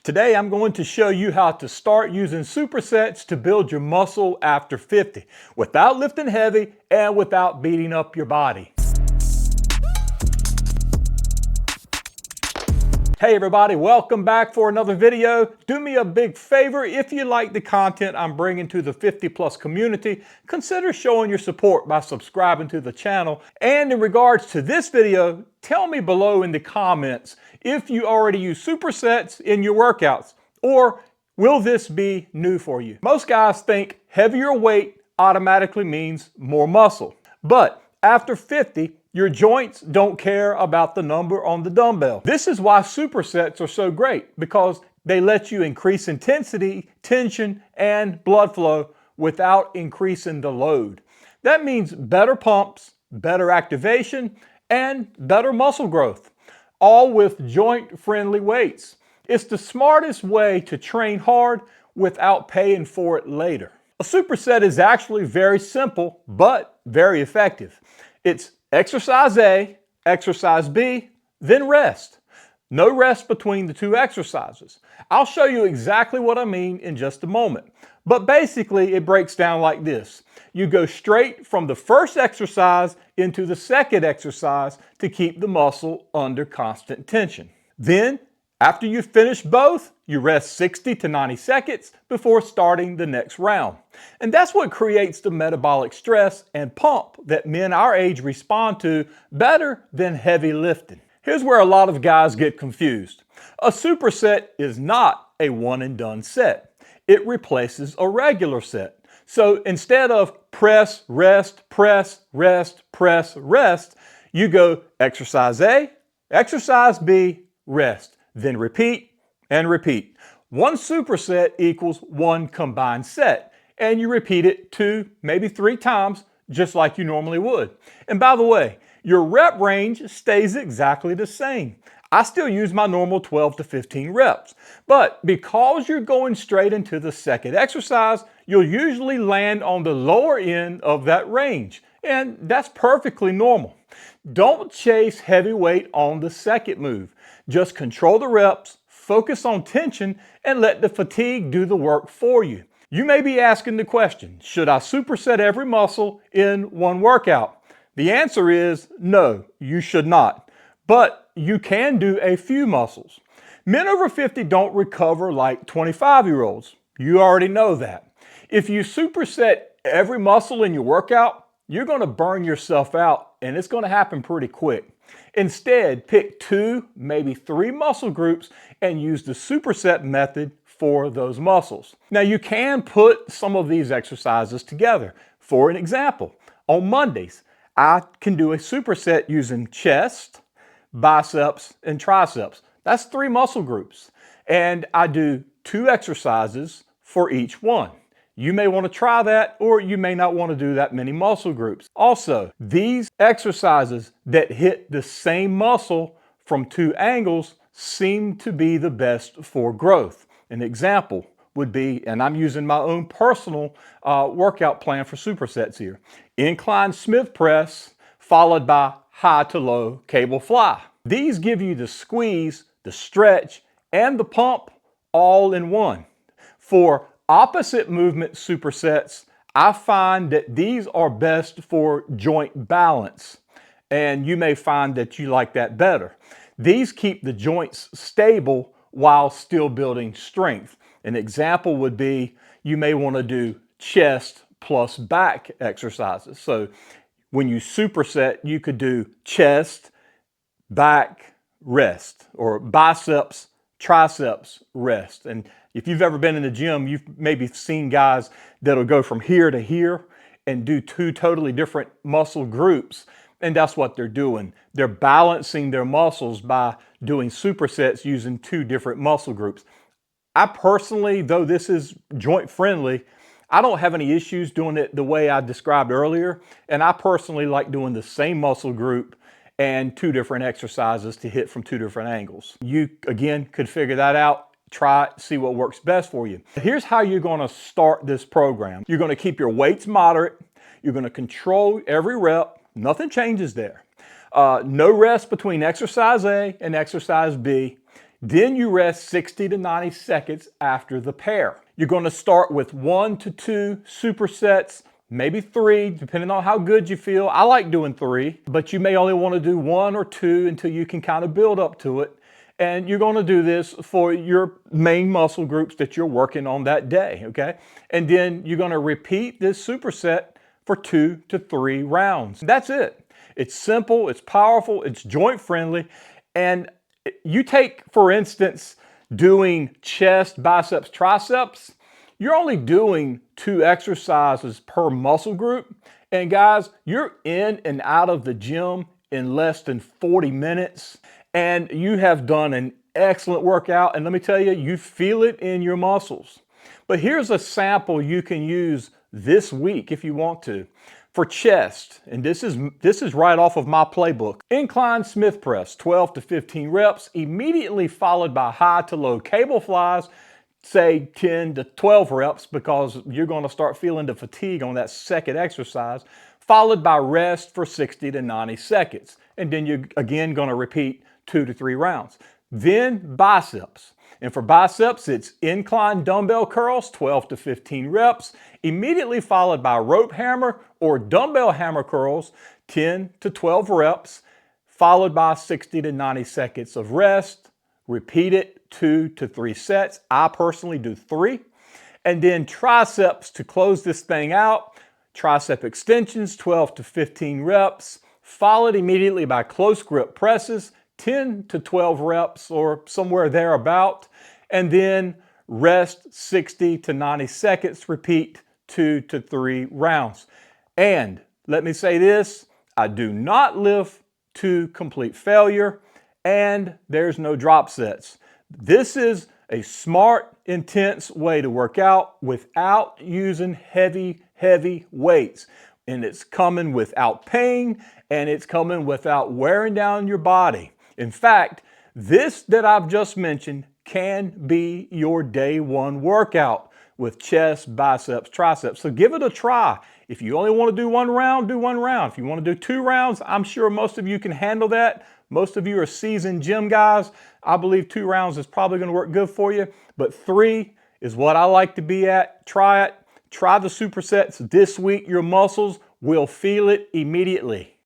Today I'm going to show you how to start using supersets to build your muscle after 50 without lifting heavy and without beating up your body. Hey everybody, welcome back for another video. Do me a big favor, if you like the content I'm bringing to the 50 plus community, consider showing your support by subscribing to the channel. And in regards to this video, tell me below in the comments if you already use supersets in your workouts, or will this be new for you? Most guys think heavier weight automatically means more muscle, but after 50, your joints don't care about the number on the dumbbell. This is why supersets are so great, because they let you increase intensity, tension, and blood flow without increasing the load. That means better pumps, better activation, and better muscle growth, all with joint-friendly weights. It's the smartest way to train hard without paying for it later. A superset is actually very simple, but very effective. It's exercise A, exercise B, then rest. No rest between the two exercises. I'll show you exactly what I mean in just a moment. But basically it breaks down like this. You go straight from the first exercise into the second exercise to keep the muscle under constant tension. Then, after you finish both, you rest 60 to 90 seconds before starting the next round. And that's what creates the metabolic stress and pump that men our age respond to better than heavy lifting. Here's where a lot of guys get confused. A superset is not a one and done set. It replaces a regular set. So instead of press, rest, press, rest, press, rest, you go exercise A, exercise B, rest. Then repeat and repeat. One superset equals one combined set, and you repeat it 2, maybe 3 times, just like you normally would. And by the way, your rep range stays exactly the same. I still use my normal 12 to 15 reps, but because you're going straight into the second exercise, you'll usually land on the lower end of that range, and that's perfectly normal. Don't chase heavy weight on the second move. Just control the reps, focus on tension, and let the fatigue do the work for you. You may be asking the question, should I superset every muscle in one workout? The answer is no, you should not. But you can do a few muscles. Men over 50 don't recover like 25-year-olds. You already know that. If you superset every muscle in your workout, you're going to burn yourself out, and it's going to happen pretty quick. Instead, pick 2, maybe 3 muscle groups and use the superset method for those muscles. Now you can put some of these exercises together. For an example, on Mondays, I can do a superset using chest, biceps, and triceps. That's 3 muscle groups. And I do 2 exercises for each one. You may want to try that, or you may not want to do that many muscle groups. Also, these exercises that hit the same muscle from 2 angles seem to be the best for growth. An example would be, and I'm using my own personal workout plan for supersets here, incline Smith press followed by high to low cable fly. These give you the squeeze, the stretch, and the pump all in one. For opposite movement supersets, I find that these are best for joint balance, and you may find that you like that better. These keep the joints stable while still building strength. An example would be, you may want to do chest plus back exercises. So when you superset, you could do chest, back, rest, or biceps, triceps, rest. And if you've ever been in the gym, you've maybe seen guys that'll go from here to here and do 2 totally different muscle groups. And that's what they're doing. They're balancing their muscles by doing supersets using 2 different muscle groups. I personally, though this is joint friendly, I don't have any issues doing it the way I described earlier. And I personally like doing the same muscle group and 2 different exercises to hit from 2 different angles. You, again, could figure that out. Try it, see what works best for you. Here's how you're going to start this program. You're going to keep your weights moderate. You're going to control every rep. Nothing changes there. No rest between exercise A and exercise B. Then you rest 60 to 90 seconds after the pair. You're going to start with 1 to 2 supersets, maybe 3, depending on how good you feel. I like doing 3, but you may only want to do 1 or 2 until you can kind of build up to it. And you're going to do this for your main muscle groups that you're working on that day, okay? And then you're going to repeat this superset for 2 to 3 rounds. That's it. It's simple, it's powerful, it's joint friendly. And you take, for instance, doing chest, biceps, triceps, you're only doing 2 exercises per muscle group. And guys, you're in and out of the gym in less than 40 minutes. And you have done an excellent workout. And let me tell you, you feel it in your muscles. But here's a sample you can use this week if you want to. For chest, and this is right off of my playbook. Incline Smith press, 12 to 15 reps, immediately followed by high to low cable flies, say 10 to 12 reps, because you're going to start feeling the fatigue on that second exercise, followed by rest for 60 to 90 seconds. And then you're again going to repeat 2 to 3 rounds. Then biceps. And for biceps, it's incline dumbbell curls, 12 to 15 reps, immediately followed by rope hammer or dumbbell hammer curls, 10 to 12 reps, followed by 60 to 90 seconds of rest. Repeat it 2 to 3 sets. I personally do 3. And then triceps to close this thing out. Tricep extensions, 12 to 15 reps, followed immediately by close grip presses, 10 to 12 reps or somewhere thereabout, and then rest 60 to 90 seconds, repeat 2 to 3 rounds. And let me say this, I do not lift to complete failure, and there's no drop sets. This is a smart, intense way to work out without using heavy weights. And it's coming without pain, and it's coming without wearing down your body. In fact, this that I've just mentioned can be your day one workout with chest, biceps, triceps. So give it a try. If you only want to do 1 round, do 1 round. If you want to do 2 rounds, I'm sure most of you can handle that. Most of you are seasoned gym guys. I believe 2 rounds is probably going to work good for you, but 3 is what I like to be at. Try it. Try the supersets this week. Your muscles will feel it immediately.